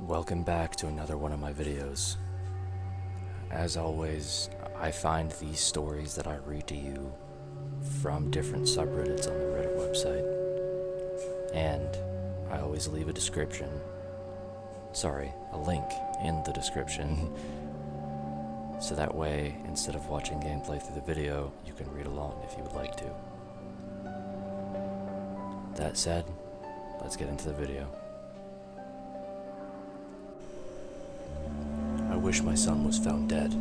Welcome back to another one of my videos. As always, I find these stories that I read to you from different subreddits on the Reddit website, and I always leave a link in the description, so that way, instead of watching gameplay through the video, you can read along if you would like to. That said, let's get into the video. I wish my son was found dead.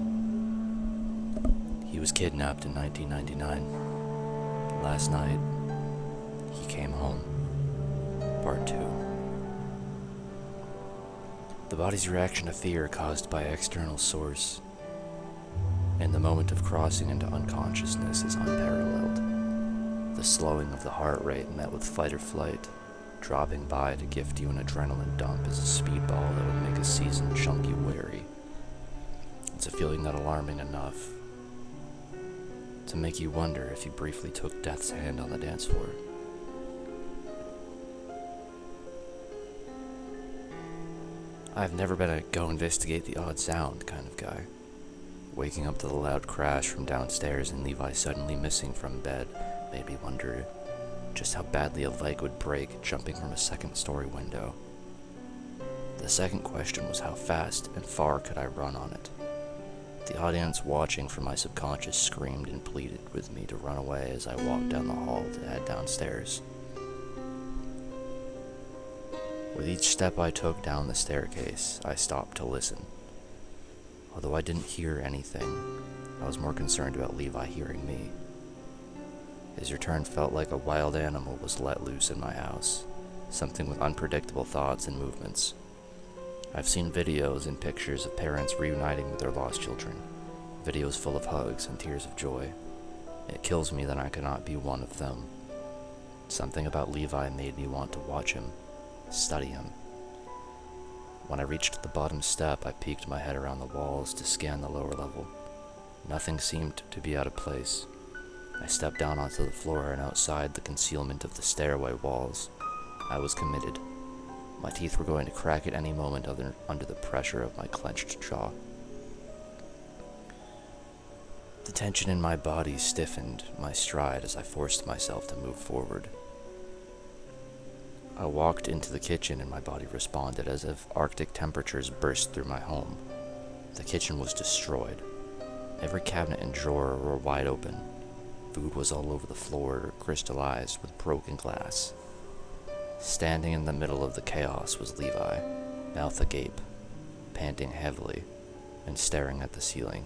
He was kidnapped in 1999. Last night, he came home. Part 2. The body's reaction to fear caused by external source in the moment of crossing into unconsciousness is unparalleled. The slowing of the heart rate met with fight or flight, dropping by to gift you an adrenaline dump is a speedball that would make a seasoned chunky wary. It's a feeling not alarming enough to make you wonder if you briefly took death's hand on the dance floor. I've never been a go investigate the odd sound kind of guy. Waking up to the loud crash from downstairs and Levi suddenly missing from bed made me wonder just how badly a leg would break jumping from a second-story window. The second question was how fast and far could I run on it? The audience watching from my subconscious screamed and pleaded with me to run away as I walked down the hall to head downstairs. With each step I took down the staircase, I stopped to listen. Although I didn't hear anything, I was more concerned about Levi hearing me. His return felt like a wild animal was let loose in my house, something with unpredictable thoughts and movements. I've seen videos and pictures of parents reuniting with their lost children, videos full of hugs and tears of joy. It kills me that I cannot be one of them. Something about Levi made me want to watch him, study him. When I reached the bottom step, I peeked my head around the walls to scan the lower level. Nothing seemed to be out of place. I stepped down onto the floor, and outside the concealment of the stairway walls, I was committed. My teeth were going to crack at any moment under the pressure of my clenched jaw. The tension in my body stiffened my stride as I forced myself to move forward. I walked into the kitchen and my body responded as if Arctic temperatures burst through my home. The kitchen was destroyed. Every cabinet and drawer were wide open. Food was all over the floor, crystallized with broken glass. Standing in the middle of the chaos was Levi, mouth agape, panting heavily, and staring at the ceiling.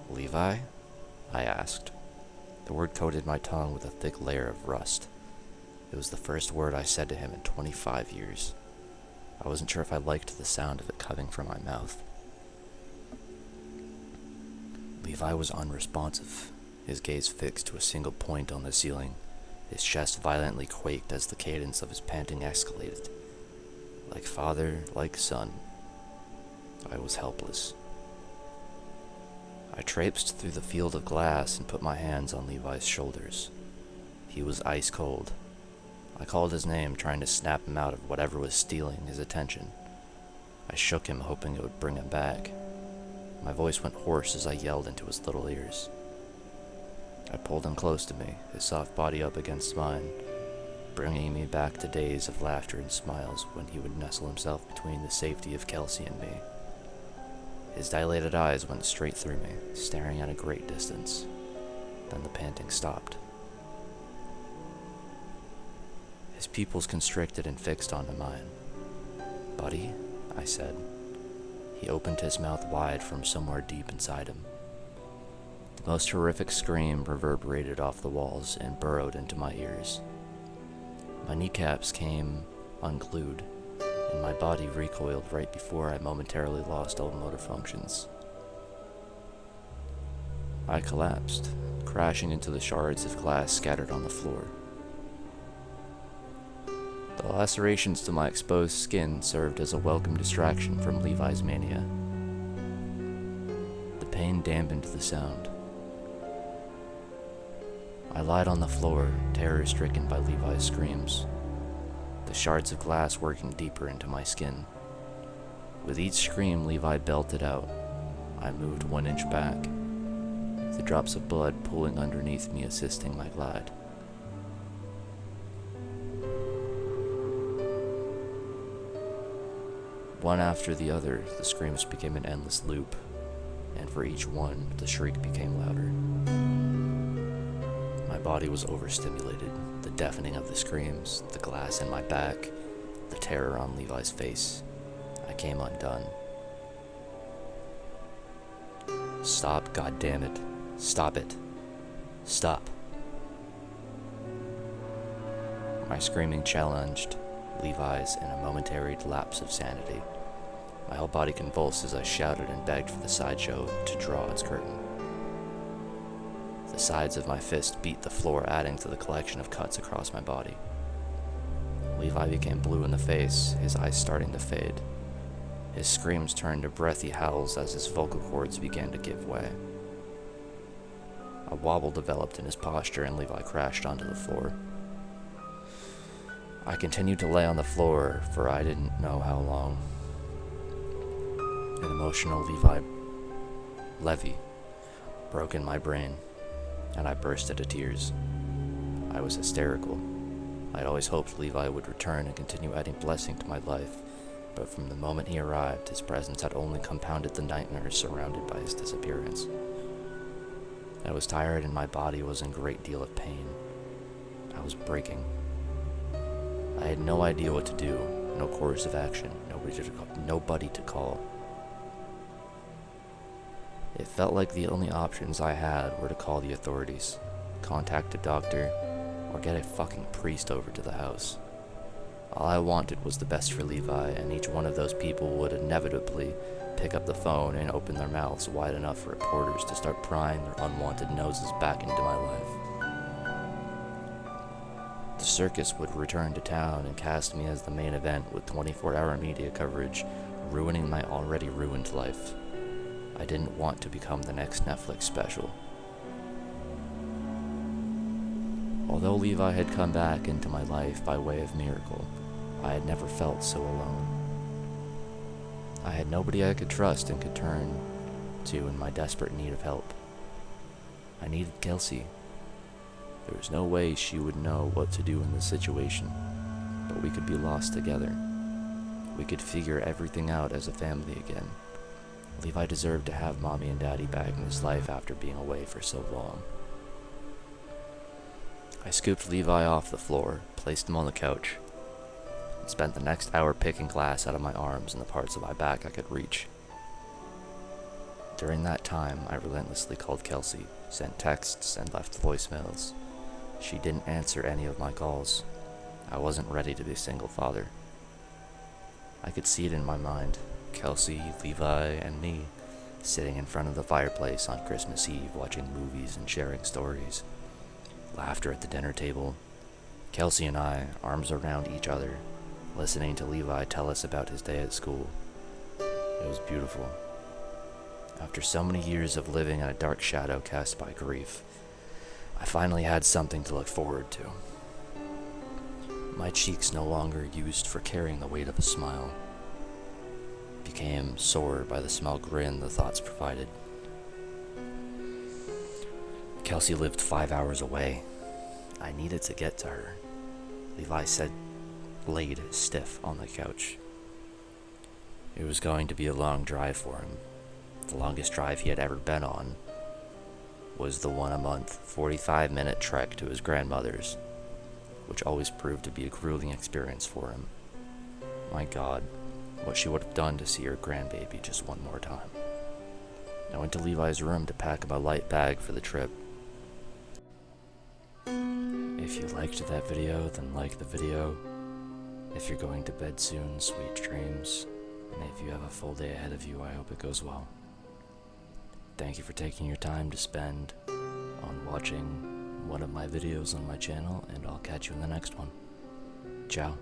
"Levi?" I asked. The word coated my tongue with a thick layer of rust. It was the first word I said to him in 25 years. I wasn't sure if I liked the sound of it coming from my mouth. Levi was unresponsive, his gaze fixed to a single point on the ceiling. His chest violently quaked as the cadence of his panting escalated. Like father, like son, I was helpless. I traipsed through the field of glass and put my hands on Levi's shoulders. He was ice cold. I called his name, trying to snap him out of whatever was stealing his attention. I shook him, hoping it would bring him back. My voice went hoarse as I yelled into his little ears. I pulled him close to me, his soft body up against mine, bringing me back to days of laughter and smiles when he would nestle himself between the safety of Kelsey and me. His dilated eyes went straight through me, staring at a great distance. Then the panting stopped. His pupils constricted and fixed onto mine. "Buddy," I said. He opened his mouth wide from somewhere deep inside him. The most horrific scream reverberated off the walls and burrowed into my ears. My kneecaps came unglued, and my body recoiled right before I momentarily lost all motor functions. I collapsed, crashing into the shards of glass scattered on the floor. The lacerations to my exposed skin served as a welcome distraction from Levi's mania. The pain dampened the sound. I lied on the floor, terror-stricken by Levi's screams. the shards of glass working deeper into my skin. With each scream Levi belted out, I moved 1 inch back, the drops of blood pooling underneath me assisting my glide. One after the other, the screams became an endless loop, and for each one, the shriek became louder. My body was overstimulated, the deafening of the screams, the glass in my back, the terror on Levi's face. I came undone. Stop, goddammit. Stop it. Stop. My screaming challenged Levi's in a momentary lapse of sanity. My whole body convulsed as I shouted and begged for the sideshow to draw its curtain. The sides of my fist beat the floor, adding to the collection of cuts across my body. Levi became blue in the face, his eyes starting to fade. His screams turned to breathy howls as his vocal cords began to give way. A wobble developed in his posture and Levi crashed onto the floor. I continued to lay on the floor for I didn't know how long. An emotional levy broke in my brain, and I burst into tears. I was hysterical. I'd always hoped Levi would return and continue adding blessing to my life, but from the moment he arrived, his presence had only compounded the nightmares surrounded by his disappearance. I was tired and my body was in a great deal of pain. I was breaking. I had no idea what to do, no course of action, nobody to call. It felt like the only options I had were to call the authorities, contact a doctor, or get a fucking priest over to the house. All I wanted was the best for Levi, and each one of those people would inevitably pick up the phone and open their mouths wide enough for reporters to start prying their unwanted noses back into my life. The circus would return to town and cast me as the main event with 24-hour media coverage, ruining my already ruined life. I didn't want to become the next Netflix special. Although Levi had come back into my life by way of miracle, I had never felt so alone. I had nobody I could trust and could turn to in my desperate need of help. I needed Kelsey. There was no way she would know what to do in this situation, but we could be lost together. We could figure everything out as a family again. Levi deserved to have Mommy and Daddy back in his life after being away for so long. I scooped Levi off the floor, placed him on the couch, and spent the next hour picking glass out of my arms and the parts of my back I could reach. During that time, I relentlessly called Kelsey, sent texts, and left voicemails. She didn't answer any of my calls. I wasn't ready to be a single father. I could see it in my mind. Kelsey, Levi, and me, sitting in front of the fireplace on Christmas Eve watching movies and sharing stories. Laughter at the dinner table. Kelsey and I, arms around each other, listening to Levi tell us about his day at school. It was beautiful. After so many years of living in a dark shadow cast by grief, I finally had something to look forward to. My cheeks, no longer used for carrying the weight of a smile, became sore by the small grin the thoughts provided. Kelsey lived 5 hours away. I needed to get to her. Levi laid stiff on the couch. It was going to be a long drive for him. The longest drive he had ever been on was the 1-a-month, 45-minute trek to his grandmother's, which always proved to be a grueling experience for him. My God, what she would have done to see her grandbaby just one more time. I went to Levi's room to pack up a light bag for the trip. If you liked that video, then like the video. If you're going to bed soon, sweet dreams. And if you have a full day ahead of you, I hope it goes well. Thank you for taking your time to spend on watching one of my videos on my channel, and I'll catch you in the next one. Ciao.